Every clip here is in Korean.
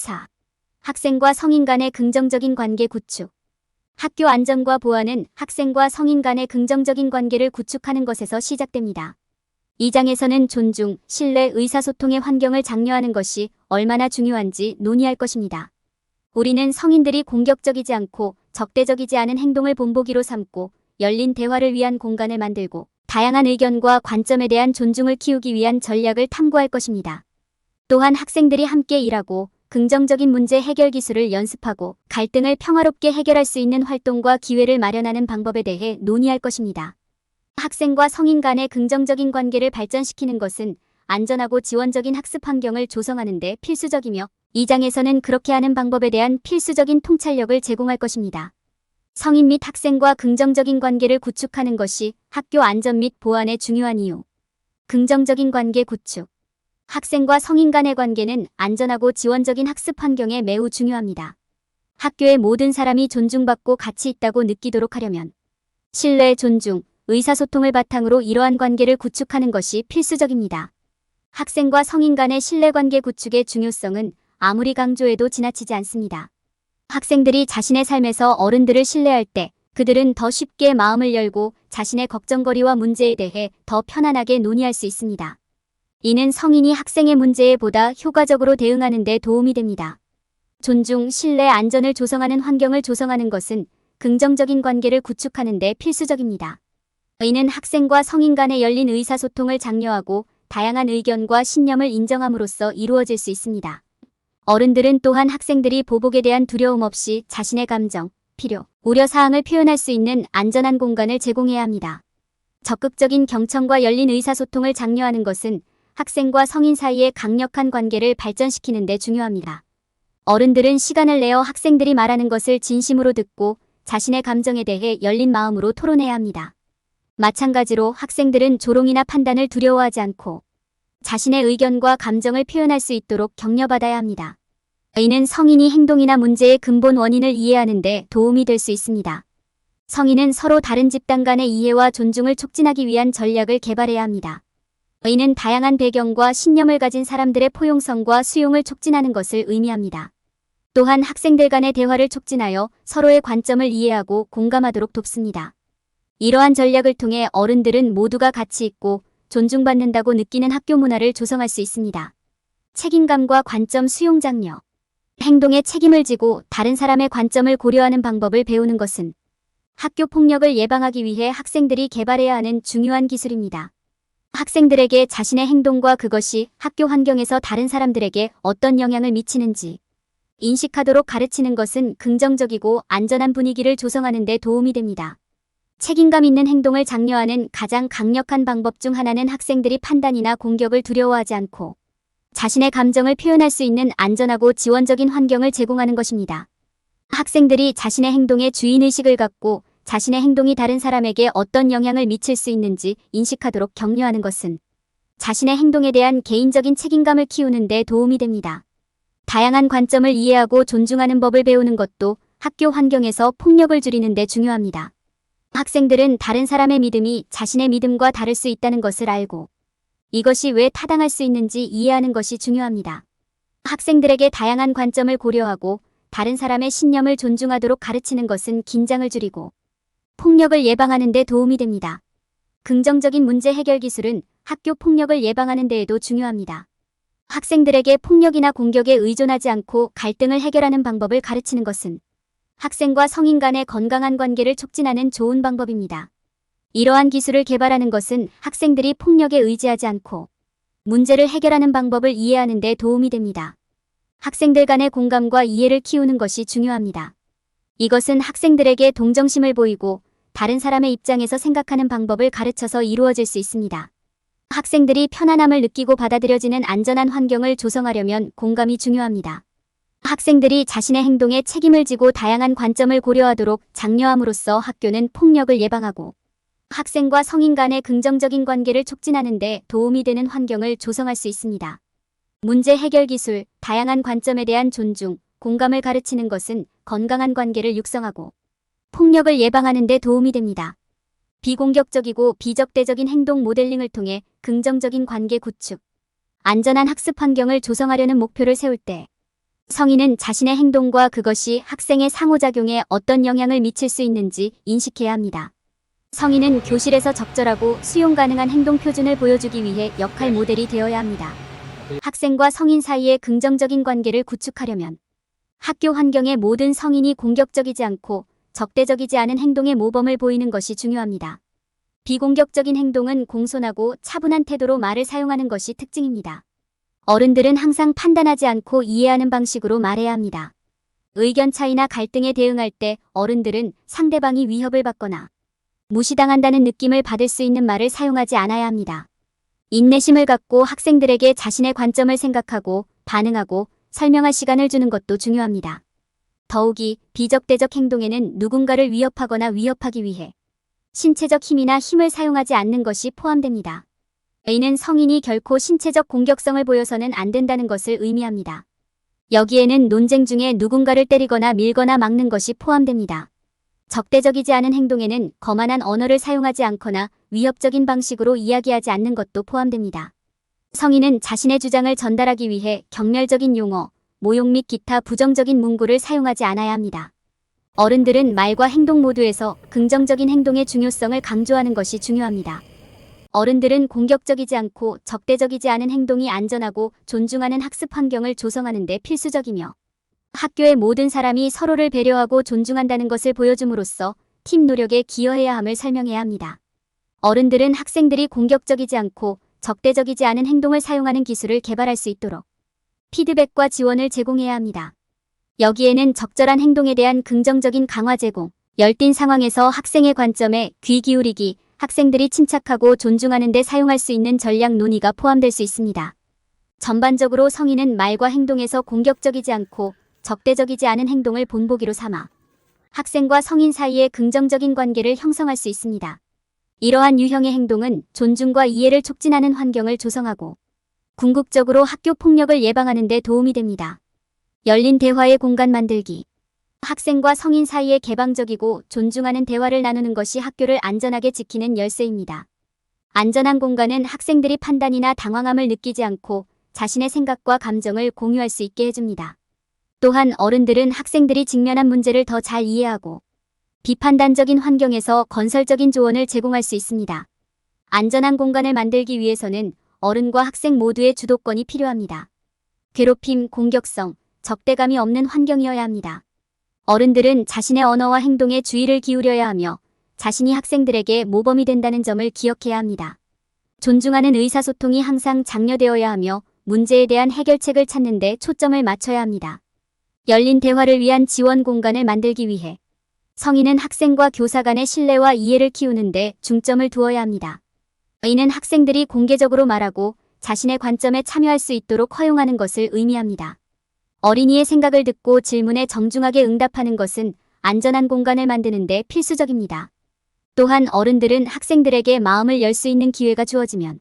4. 학생과 성인 간의 긍정적인 관계 구축. 학교 안전과 보안은 학생과 성인 간의 긍정적인 관계를 구축하는 것에서 시작됩니다. 이 장에서는 존중, 신뢰, 의사소통의 환경을 장려하는 것이 얼마나 중요한지 논의할 것입니다. 우리는 성인들이 공격적이지 않고 적대적이지 않은 행동을 본보기로 삼고 열린 대화를 위한 공간을 만들고 다양한 의견과 관점에 대한 존중을 키우기 위한 전략을 탐구할 것입니다. 또한 학생들이 함께 일하고 긍정적인 문제 해결 기술을 연습하고 갈등을 평화롭게 해결할 수 있는 활동과 기회를 마련하는 방법에 대해 논의할 것입니다. 학생과 성인 간의 긍정적인 관계를 발전시키는 것은 안전하고 지원적인 학습 환경을 조성하는 데 필수적이며 이 장에서는 그렇게 하는 방법에 대한 필수적인 통찰력을 제공할 것입니다. 성인 및 학생과 긍정적인 관계를 구축하는 것이 학교 안전 및 보안의 중요한 이유. 긍정적인 관계 구축. 학생과 성인 간의 관계는 안전하고 지원적인 학습 환경에 매우 중요합니다. 학교의 모든 사람이 존중받고 가치 있다고 느끼도록 하려면 신뢰, 존중, 의사소통을 바탕으로 이러한 관계를 구축하는 것이 필수적입니다. 학생과 성인 간의 신뢰관계 구축의 중요성은 아무리 강조해도 지나치지 않습니다. 학생들이 자신의 삶에서 어른들을 신뢰할 때 그들은 더 쉽게 마음을 열고 자신의 걱정거리와 문제에 대해 더 편안하게 논의할 수 있습니다. 이는 성인이 학생의 문제에 보다 효과적으로 대응하는 데 도움이 됩니다. 존중, 신뢰, 안전을 조성하는 환경을 조성하는 것은 긍정적인 관계를 구축하는 데 필수적입니다. 이는 학생과 성인 간의 열린 의사소통을 장려하고 다양한 의견과 신념을 인정함으로써 이루어질 수 있습니다. 어른들은 또한 학생들이 보복에 대한 두려움 없이 자신의 감정, 필요, 우려사항을 표현할 수 있는 안전한 공간을 제공해야 합니다. 적극적인 경청과 열린 의사소통을 장려하는 것은 학생과 성인 사이의 강력한 관계를 발전시키는 데 중요합니다. 어른들은 시간을 내어 학생들이 말하는 것을 진심으로 듣고 자신의 감정에 대해 열린 마음으로 토론해야 합니다. 마찬가지로 학생들은 조롱이나 판단을 두려워하지 않고 자신의 의견과 감정을 표현할 수 있도록 격려받아야 합니다. 이는 성인이 행동이나 문제의 근본 원인을 이해하는 데 도움이 될 수 있습니다. 성인은 서로 다른 집단 간의 이해와 존중을 촉진하기 위한 전략을 개발해야 합니다. 이는 다양한 배경과 신념을 가진 사람들의 포용성과 수용을 촉진하는 것을 의미합니다. 또한 학생들 간의 대화를 촉진하여 서로의 관점을 이해하고 공감하도록 돕습니다. 이러한 전략을 통해 어른들은 모두가 가치 있고 존중받는다고 느끼는 학교 문화를 조성할 수 있습니다. 책임감과 관점 수용 장려. 행동에 책임을 지고 다른 사람의 관점을 고려하는 방법을 배우는 것은 학교 폭력을 예방하기 위해 학생들이 개발해야 하는 중요한 기술입니다. 학생들에게 자신의 행동과 그것이 학교 환경에서 다른 사람들에게 어떤 영향을 미치는지 인식하도록 가르치는 것은 긍정적이고 안전한 분위기를 조성하는 데 도움이 됩니다. 책임감 있는 행동을 장려하는 가장 강력한 방법 중 하나는 학생들이 판단이나 공격을 두려워하지 않고 자신의 감정을 표현할 수 있는 안전하고 지원적인 환경을 제공하는 것입니다. 학생들이 자신의 행동에 주인의식을 갖고 자신의 행동이 다른 사람에게 어떤 영향을 미칠 수 있는지 인식하도록 격려하는 것은 자신의 행동에 대한 개인적인 책임감을 키우는 데 도움이 됩니다. 다양한 관점을 이해하고 존중하는 법을 배우는 것도 학교 환경에서 폭력을 줄이는 데 중요합니다. 학생들은 다른 사람의 믿음이 자신의 믿음과 다를 수 있다는 것을 알고 이것이 왜 타당할 수 있는지 이해하는 것이 중요합니다. 학생들에게 다양한 관점을 고려하고 다른 사람의 신념을 존중하도록 가르치는 것은 긴장을 줄이고 폭력을 예방하는 데 도움이 됩니다. 긍정적인 문제 해결 기술은 학교 폭력을 예방하는 데에도 중요합니다. 학생들에게 폭력이나 공격에 의존하지 않고 갈등을 해결하는 방법을 가르치는 것은 학생과 성인 간의 건강한 관계를 촉진하는 좋은 방법입니다. 이러한 기술을 개발하는 것은 학생들이 폭력에 의지하지 않고 문제를 해결하는 방법을 이해하는 데 도움이 됩니다. 학생들 간의 공감과 이해를 키우는 것이 중요합니다. 이것은 학생들에게 동정심을 보이고 다른 사람의 입장에서 생각하는 방법을 가르쳐서 이루어질 수 있습니다. 학생들이 편안함을 느끼고 받아들여지는 안전한 환경을 조성하려면 공감이 중요합니다. 학생들이 자신의 행동에 책임을 지고 다양한 관점을 고려하도록 장려함으로써 학교는 폭력을 예방하고 학생과 성인 간의 긍정적인 관계를 촉진하는 데 도움이 되는 환경을 조성할 수 있습니다. 문제 해결 기술, 다양한 관점에 대한 존중, 공감을 가르치는 것은 건강한 관계를 육성하고 폭력을 예방하는 데 도움이 됩니다. 비공격적이고 비적대적인 행동 모델링을 통해 긍정적인 관계 구축, 안전한 학습 환경을 조성하려는 목표를 세울 때 성인은 자신의 행동과 그것이 학생의 상호작용에 어떤 영향을 미칠 수 있는지 인식해야 합니다. 성인은 교실에서 적절하고 수용 가능한 행동 표준을 보여주기 위해 역할 모델이 되어야 합니다. 학생과 성인 사이의 긍정적인 관계를 구축하려면 학교 환경의 모든 성인이 공격적이지 않고 적대적이지 않은 행동의 모범을 보이는 것이 중요합니다. 비공격적인 행동은 공손하고 차분한 태도로 말을 사용하는 것이 특징입니다. 어른들은 항상 판단하지 않고 이해하는 방식으로 말해야 합니다. 의견 차이나 갈등에 대응할 때 어른들은 상대방이 위협을 받거나 무시당한다는 느낌을 받을 수 있는 말을 사용하지 않아야 합니다. 인내심을 갖고 학생들에게 자신의 관점을 생각하고 반응하고 설명할 시간을 주는 것도 중요합니다. 더욱이 비적대적 행동에는 누군가를 위협하거나 위협하기 위해 신체적 힘이나 힘을 사용하지 않는 것이 포함됩니다. 이는 성인이 결코 신체적 공격성을 보여서는 안 된다는 것을 의미합니다. 여기에는 논쟁 중에 누군가를 때리거나 밀거나 막는 것이 포함됩니다. 적대적이지 않은 행동에는 거만한 언어를 사용하지 않거나 위협적인 방식으로 이야기하지 않는 것도 포함됩니다. 성인은 자신의 주장을 전달하기 위해 경멸적인 용어, 모욕 및 기타 부정적인 문구를 사용하지 않아야 합니다. 어른들은 말과 행동 모두에서 긍정적인 행동의 중요성을 강조하는 것이 중요합니다. 어른들은 공격적이지 않고 적대적이지 않은 행동이 안전하고 존중하는 학습 환경을 조성하는 데 필수적이며 학교의 모든 사람이 서로를 배려하고 존중한다는 것을 보여줌으로써 팀 노력에 기여해야 함을 설명해야 합니다. 어른들은 학생들이 공격적이지 않고 적대적이지 않은 행동을 사용하는 기술을 개발할 수 있도록 피드백과 지원을 제공해야 합니다. 여기에는 적절한 행동에 대한 긍정적인 강화 제공, 열띤 상황에서 학생의 관점에 귀 기울이기, 학생들이 침착하고 존중하는 데 사용할 수 있는 전략 논의가 포함될 수 있습니다. 전반적으로 성인은 말과 행동에서 공격적이지 않고 적대적이지 않은 행동을 본보기로 삼아 학생과 성인 사이의 긍정적인 관계를 형성할 수 있습니다. 이러한 유형의 행동은 존중과 이해를 촉진하는 환경을 조성하고 궁극적으로 학교 폭력을 예방하는 데 도움이 됩니다. 열린 대화의 공간 만들기. 학생과 성인 사이에 개방적이고 존중하는 대화를 나누는 것이 학교를 안전하게 지키는 열쇠입니다. 안전한 공간은 학생들이 판단이나 당황함을 느끼지 않고 자신의 생각과 감정을 공유할 수 있게 해줍니다. 또한 어른들은 학생들이 직면한 문제를 더 잘 이해하고 비판단적인 환경에서 건설적인 조언을 제공할 수 있습니다. 안전한 공간을 만들기 위해서는 어른과 학생 모두의 주도권이 필요합니다. 괴롭힘, 공격성, 적대감이 없는 환경이어야 합니다. 어른들은 자신의 언어와 행동에 주의를 기울여야 하며 자신이 학생들에게 모범이 된다는 점을 기억해야 합니다. 존중하는 의사소통이 항상 장려되어야 하며 문제에 대한 해결책을 찾는 데 초점을 맞춰야 합니다. 열린 대화를 위한 지원 공간을 만들기 위해 성인은 학생과 교사 간의 신뢰와 이해를 키우는 데 중점을 두어야 합니다. 이는 학생들이 공개적으로 말하고 자신의 관점에 참여할 수 있도록 허용하는 것을 의미합니다. 어린이의 생각을 듣고 질문에 정중하게 응답하는 것은 안전한 공간을 만드는 데 필수적입니다. 또한 어른들은 학생들에게 마음을 열 수 있는 기회가 주어지면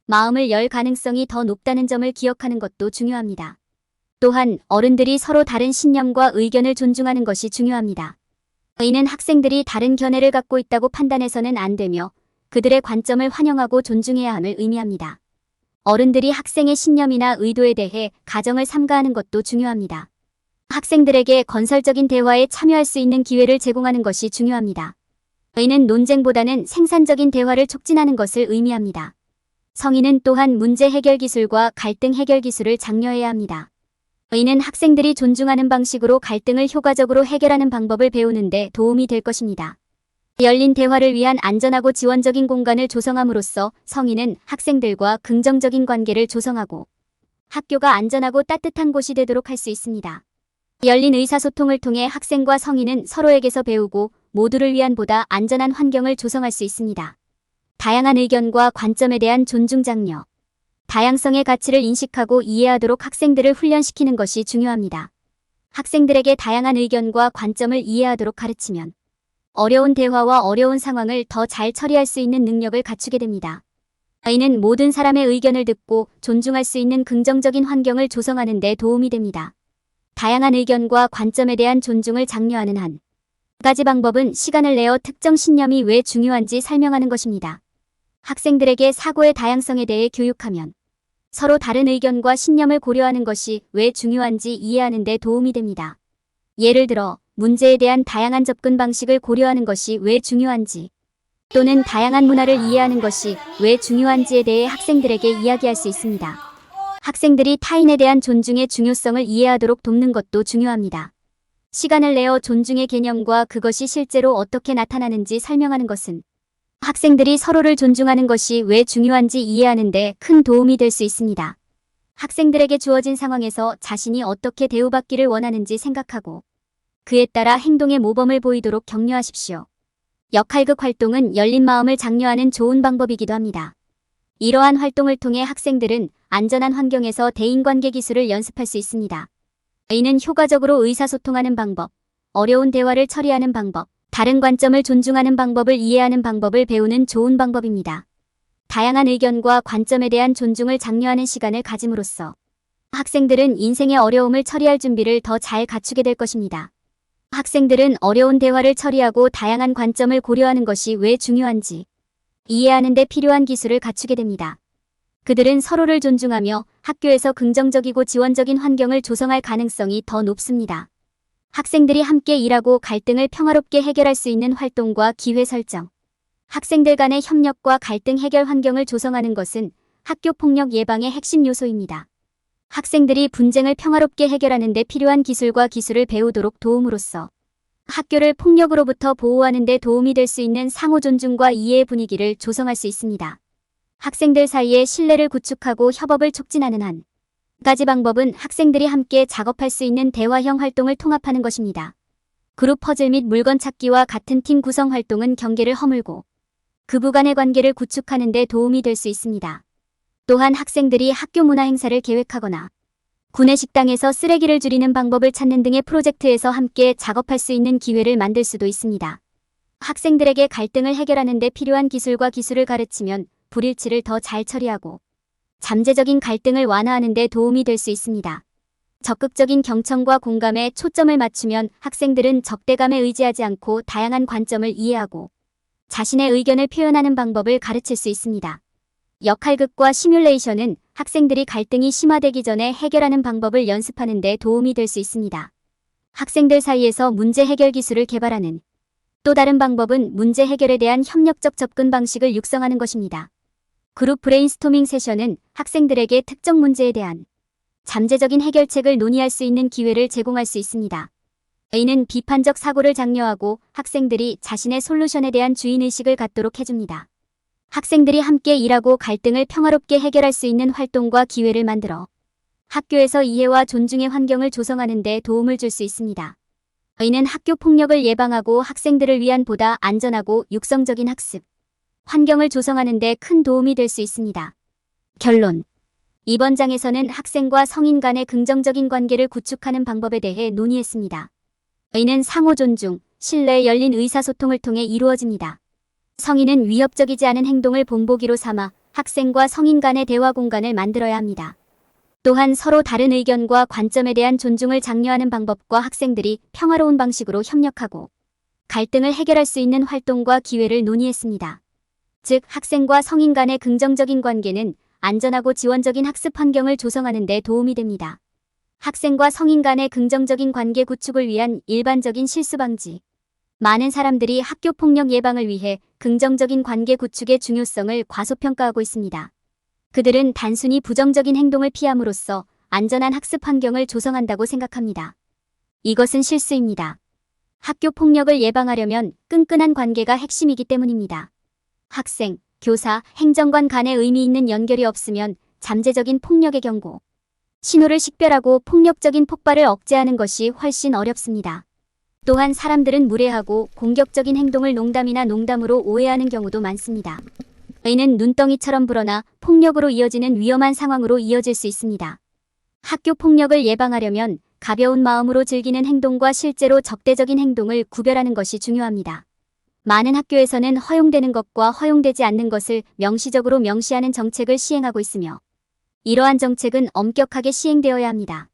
마음을 열 가능성이 더 높다는 점을 기억하는 것도 중요합니다. 또한 어른들이 서로 다른 신념과 의견을 존중하는 것이 중요합니다. 이는 학생들이 다른 견해를 갖고 있다고 판단해서는 안 되며 그들의 관점을 환영하고 존중해야 함을 의미합니다. 어른들이 학생의 신념이나 의도에 대해 가정을 삼가하는 것도 중요합니다. 학생들에게 건설적인 대화에 참여할 수 있는 기회를 제공하는 것이 중요합니다. 이는 논쟁보다는 생산적인 대화를 촉진하는 것을 의미합니다. 성인은 또한 문제 해결 기술과 갈등 해결 기술을 장려해야 합니다. 이는 학생들이 존중하는 방식으로 갈등을 효과적으로 해결하는 방법을 배우는 데 도움이 될 것입니다. 열린 대화를 위한 안전하고 지원적인 공간을 조성함으로써 성인은 학생들과 긍정적인 관계를 조성하고 학교가 안전하고 따뜻한 곳이 되도록 할 수 있습니다. 열린 의사소통을 통해 학생과 성인은 서로에게서 배우고 모두를 위한 보다 안전한 환경을 조성할 수 있습니다. 다양한 의견과 관점에 대한 존중 장려. 다양성의 가치를 인식하고 이해하도록 학생들을 훈련시키는 것이 중요합니다. 학생들에게 다양한 의견과 관점을 이해하도록 가르치면 어려운 대화와 어려운 상황을 더 잘 처리할 수 있는 능력을 갖추게 됩니다. 이는 모든 사람의 의견을 듣고 존중할 수 있는 긍정적인 환경을 조성하는 데 도움이 됩니다. 다양한 의견과 관점에 대한 존중을 장려하는 한 가지 방법은 시간을 내어 특정 신념이 왜 중요한지 설명하는 것입니다. 학생들에게 사고의 다양성에 대해 교육하면 서로 다른 의견과 신념을 고려하는 것이 왜 중요한지 이해하는 데 도움이 됩니다. 예를 들어, 문제에 대한 다양한 접근 방식을 고려하는 것이 왜 중요한지, 또는 다양한 문화를 이해하는 것이 왜 중요한지에 대해 학생들에게 이야기할 수 있습니다. 학생들이 타인에 대한 존중의 중요성을 이해하도록 돕는 것도 중요합니다. 시간을 내어 존중의 개념과 그것이 실제로 어떻게 나타나는지 설명하는 것은 학생들이 서로를 존중하는 것이 왜 중요한지 이해하는 데 큰 도움이 될 수 있습니다. 학생들에게 주어진 상황에서 자신이 어떻게 대우받기를 원하는지 생각하고 그에 따라 행동의 모범을 보이도록 격려하십시오. 역할극 활동은 열린 마음을 장려하는 좋은 방법이기도 합니다. 이러한 활동을 통해 학생들은 안전한 환경에서 대인관계 기술을 연습할 수 있습니다. 이는 효과적으로 의사소통하는 방법, 어려운 대화를 처리하는 방법, 다른 관점을 존중하는 방법을 이해하는 방법을 배우는 좋은 방법입니다. 다양한 의견과 관점에 대한 존중을 장려하는 시간을 가짐으로써 학생들은 인생의 어려움을 처리할 준비를 더 잘 갖추게 될 것입니다. 학생들은 어려운 대화를 처리하고 다양한 관점을 고려하는 것이 왜 중요한지 이해하는 데 필요한 기술을 갖추게 됩니다. 그들은 서로를 존중하며 학교에서 긍정적이고 지원적인 환경을 조성할 가능성이 더 높습니다. 학생들이 함께 일하고 갈등을 평화롭게 해결할 수 있는 활동과 기회 설정. 학생들 간의 협력과 갈등 해결 환경을 조성하는 것은 학교 폭력 예방의 핵심 요소입니다. 학생들이 분쟁을 평화롭게 해결하는 데 필요한 기술과 기술을 배우도록 도움으로써 학교를 폭력으로부터 보호하는 데 도움이 될 수 있는 상호 존중과 이해의 분위기를 조성할 수 있습니다. 학생들 사이에 신뢰를 구축하고 협업을 촉진하는 한 가지 방법은 학생들이 함께 작업할 수 있는 대화형 활동을 통합하는 것입니다. 그룹 퍼즐 및 물건 찾기와 같은 팀 구성 활동은 경계를 허물고 그부 간의 관계를 구축하는 데 도움이 될 수 있습니다. 또한 학생들이 학교 문화 행사를 계획하거나 구내 식당에서 쓰레기를 줄이는 방법을 찾는 등의 프로젝트에서 함께 작업할 수 있는 기회를 만들 수도 있습니다. 학생들에게 갈등을 해결하는 데 필요한 기술과 기술을 가르치면 불일치를 더 잘 처리하고 잠재적인 갈등을 완화하는 데 도움이 될 수 있습니다. 적극적인 경청과 공감에 초점을 맞추면 학생들은 적대감에 의지하지 않고 다양한 관점을 이해하고 자신의 의견을 표현하는 방법을 가르칠 수 있습니다. 역할극과 시뮬레이션은 학생들이 갈등이 심화되기 전에 해결하는 방법을 연습하는 데 도움이 될 수 있습니다. 학생들 사이에서 문제 해결 기술을 개발하는 또 다른 방법은 문제 해결에 대한 협력적 접근 방식을 육성하는 것입니다. 그룹 브레인스토밍 세션은 학생들에게 특정 문제에 대한 잠재적인 해결책을 논의할 수 있는 기회를 제공할 수 있습니다. 이는 비판적 사고를 장려하고 학생들이 자신의 솔루션에 대한 주인의식을 갖도록 해줍니다. 학생들이 함께 일하고 갈등을 평화롭게 해결할 수 있는 활동과 기회를 만들어 학교에서 이해와 존중의 환경을 조성하는 데 도움을 줄 수 있습니다. 이는 학교 폭력을 예방하고 학생들을 위한 보다 안전하고 육성적인 학습 환경을 조성하는 데 큰 도움이 될 수 있습니다. 결론. 이번 장에서는 학생과 성인 간의 긍정적인 관계를 구축하는 방법에 대해 논의했습니다. 이는 상호 존중, 신뢰, 열린 의사소통을 통해 이루어집니다. 성인은 위협적이지 않은 행동을 본보기로 삼아 학생과 성인 간의 대화 공간을 만들어야 합니다. 또한 서로 다른 의견과 관점에 대한 존중을 장려하는 방법과 학생들이 평화로운 방식으로 협력하고 갈등을 해결할 수 있는 활동과 기회를 논의했습니다. 즉, 학생과 성인 간의 긍정적인 관계는 안전하고 지원적인 학습 환경을 조성하는 데 도움이 됩니다. 학생과 성인 간의 긍정적인 관계 구축을 위한 일반적인 실수 방지. 많은 사람들이 학교 폭력 예방을 위해 긍정적인 관계 구축의 중요성을 과소평가하고 있습니다. 그들은 단순히 부정적인 행동을 피함으로써 안전한 학습 환경을 조성한다고 생각합니다. 이것은 실수입니다. 학교 폭력을 예방하려면 끈끈한 관계가 핵심이기 때문입니다. 학생, 교사, 행정관 간의 의미 있는 연결이 없으면 잠재적인 폭력의 경고, 신호를 식별하고 폭력적인 폭발을 억제하는 것이 훨씬 어렵습니다. 또한 사람들은 무례하고 공격적인 행동을 농담이나 농담으로 오해하는 경우도 많습니다. 이는 눈덩이처럼 불어나 폭력으로 이어지는 위험한 상황으로 이어질 수 있습니다. 학교 폭력을 예방하려면 가벼운 마음으로 즐기는 행동과 실제로 적대적인 행동을 구별하는 것이 중요합니다. 많은 학교에서는 허용되는 것과 허용되지 않는 것을 명시적으로 명시하는 정책을 시행하고 있으며 이러한 정책은 엄격하게 시행되어야 합니다.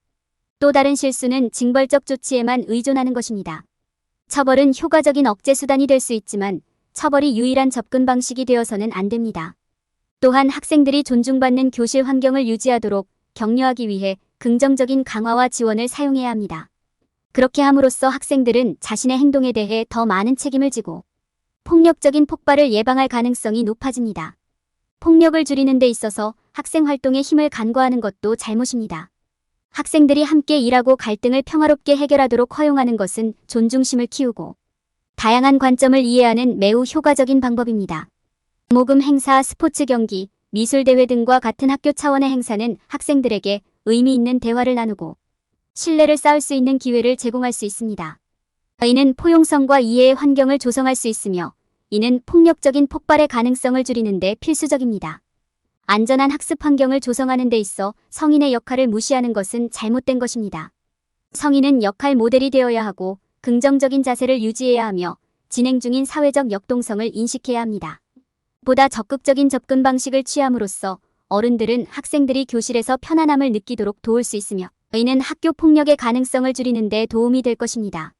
또 다른 실수는 징벌적 조치에만 의존하는 것입니다. 처벌은 효과적인 억제 수단이 될 수 있지만 처벌이 유일한 접근 방식이 되어서는 안 됩니다. 또한 학생들이 존중받는 교실 환경을 유지하도록 격려하기 위해 긍정적인 강화와 지원을 사용해야 합니다. 그렇게 함으로써 학생들은 자신의 행동에 대해 더 많은 책임을 지고 폭력적인 폭발을 예방할 가능성이 높아집니다. 폭력을 줄이는 데 있어서 학생 활동에 힘을 간과하는 것도 잘못입니다. 학생들이 함께 일하고 갈등을 평화롭게 해결하도록 허용하는 것은 존중심을 키우고 다양한 관점을 이해하는 매우 효과적인 방법입니다. 모금 행사, 스포츠 경기, 미술 대회 등과 같은 학교 차원의 행사는 학생들에게 의미 있는 대화를 나누고 신뢰를 쌓을 수 있는 기회를 제공할 수 있습니다. 이는 포용성과 이해의 환경을 조성할 수 있으며 이는 폭력적인 폭발의 가능성을 줄이는 데 필수적입니다. 안전한 학습 환경을 조성하는 데 있어 성인의 역할을 무시하는 것은 잘못된 것입니다. 성인은 역할 모델이 되어야 하고 긍정적인 자세를 유지해야 하며 진행 중인 사회적 역동성을 인식해야 합니다. 보다 적극적인 접근 방식을 취함으로써 어른들은 학생들이 교실에서 편안함을 느끼도록 도울 수 있으며 이는 학교 폭력의 가능성을 줄이는 데 도움이 될 것입니다.